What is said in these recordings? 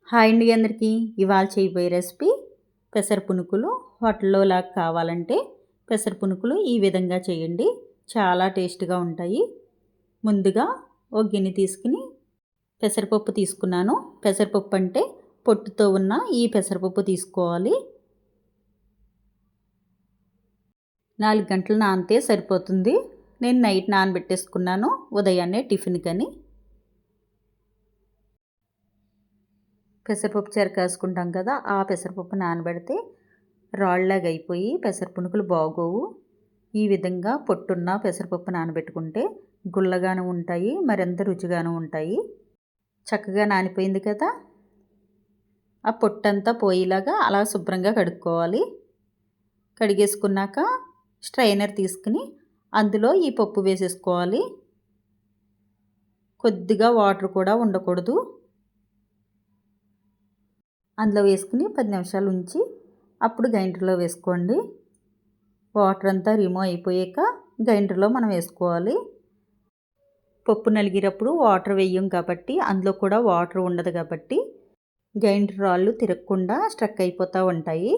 Hi అండి అందరికీ. ఇవాళ చేయబోయే రెసిపీ పెసర పునుకులు. హోటల్లో లాగా కావాలంటే పెసర పునుకులు ఈ విధంగా చేయండి, చాలా టేస్ట్గా ఉంటాయి. ముందుగా ఒక గిన్నె తీసుకుని పెసరపప్పు తీసుకున్నాను. పెసరపప్పు అంటే పొట్టుతో ఉన్న ఈ పెసరపప్పు తీసుకోవాలి. 4 గంటలు నానితే సరిపోతుంది. నేను నైట్ నానబెట్టేసుకున్నాను, ఉదయాన్నే టిఫిన్కని. పెసరపప్పు చారు కాసుకుంటాం కదా, ఆ పెసరపప్పు నానబెడితే రాళ్ళలాగా అయిపోయి పెసర పునుకులు బాగోవు. ఈ విధంగా పొట్టున్న పెసరపప్పు నానబెట్టుకుంటే గుల్లగాను ఉంటాయి, మరింత రుచిగాను ఉంటాయి. చక్కగా నానిపోయింది కదా, ఆ పొట్టంతా పోయేలాగా అలా శుభ్రంగా కడుక్కోవాలి. కడిగేసుకున్నాక స్ట్రైనర్ తీసుకుని అందులో ఈ పప్పు వేసేసుకోవాలి. కొద్దిగా వాటర్ కూడా ఉండకూడదు. అందులో వేసుకుని 10 నిమిషాలు ఉంచి అప్పుడు గ్రైండర్లో వేసుకోండి. వాటర్ అంతా రిమూవ్ అయిపోయాక గ్రైండర్లో మనం వేసుకోవాలి. పప్పు నలిగేటప్పుడు వాటర్ వేయం కాబట్టి అందులో కూడా వాటర్ ఉండదు కాబట్టి గ్రైండర్ రాళ్ళు తిరగకుండా స్ట్రక్ అయిపోతూ ఉంటాయి.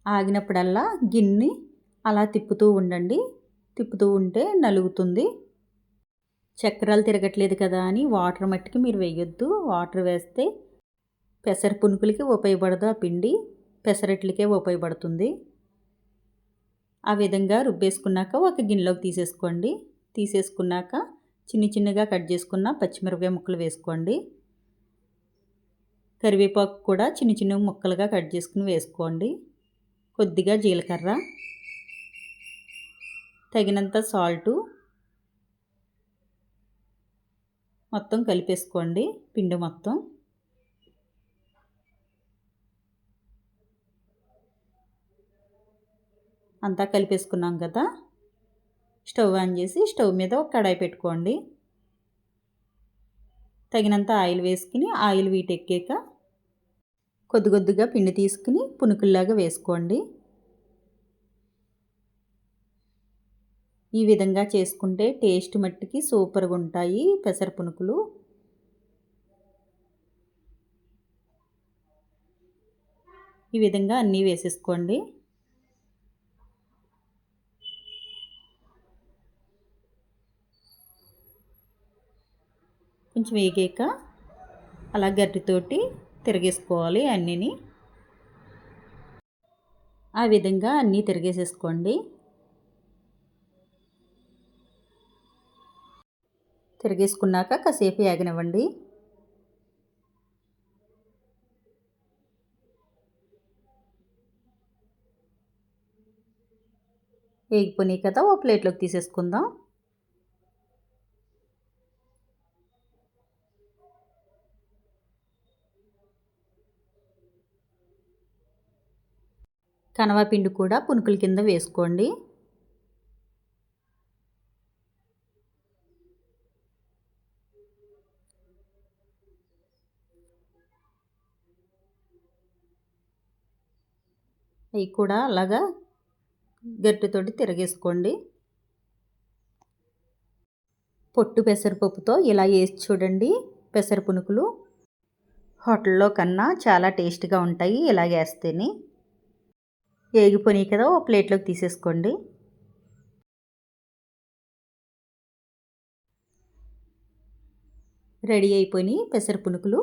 ఆగినప్పుడల్లా గిన్నె అలా తిప్పుతూ ఉండండి. తిప్పుతూ ఉంటే నలుగుతుంది. చక్రాలు తిరగట్లేదు కదా అని వాటర్ మట్టికి మీరు వేయొద్దు. వాటర్ వేస్తే పెసర పునుకులకి ఉపయోగపడదు ఆ పిండి, పెసరట్లకే ఉపయోగపడుతుంది. ఆ విధంగా రుబ్బేసుకున్నాక ఒక గిన్నెలోకి తీసేసుకోండి. తీసేసుకున్నాక చిన్నగా కట్ చేసుకున్న పచ్చిమిరపకాయ ముక్కలు వేసుకోండి. కరివేపాకు కూడా చిన్న ముక్కలుగా కట్ చేసుకుని వేసుకోండి. కొద్దిగా జీలకర్ర, తగినంత సాల్టు, మొత్తం కలిపేసుకోండి పిండి మొత్తం. అంతా కలిపేసుకున్నాం కదా, స్టవ్ ఆన్ చేసి స్టవ్ మీద ఒక కడాయి పెట్టుకోండి. తగినంత ఆయిల్ వేసుకుని ఆయిల్ వీటెక్కాక కొద్దిగా పిండి తీసుకుని పునుకుల్లాగా వేసుకోండి. ఈ విధంగా చేసుకుంటే టేస్ట్ మట్టికి సూపర్గా ఉంటాయి పెసర పునుకులు. ఈ విధంగా అన్నీ వేసేసుకోండి. కొంచెం వేగాక అలా గరిటెతోటి తిరగేసుకోవాలి అన్నీని. ఆ విధంగా అన్నీ తిరిగేసేసుకోండి. తిరిగేసుకున్నాక కాసేపు వేగనివ్వండి. వేగిపోయినాయి కదా, ఓ ప్లేట్లోకి తీసేసుకుందాం. కనవాపిండి కూడా పునుకుల కింద వేసుకోండి. అవి కూడా అలాగా గరిటెతోటి తిరగేసుకోండి. పొట్టు పెసరపప్పుతో ఇలా వేసి చూడండి. పెసర పునుకులు హోటల్లో కన్నా చాలా టేస్ట్గా ఉంటాయి ఇలా వేస్తేనే. వేగిపోయినాయి కదా, ఓ ప్లేట్లోకి తీసేసుకోండి. రెడీ అయిపోయినాయి పెసర పునుకులు.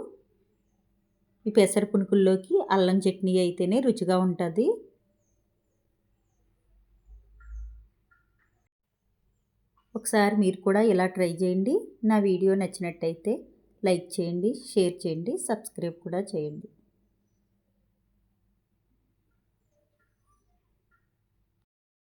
ఈ పెసర పునుకుల్లోకి అల్లం చట్నీ అయితేనే రుచిగా ఉంటుంది. ఒకసారి మీరు కూడా ఇలా ట్రై చేయండి. నా వీడియో నచ్చినట్టయితే లైక్ చేయండి, షేర్ చేయండి, సబ్స్క్రైబ్ కూడా చేయండి.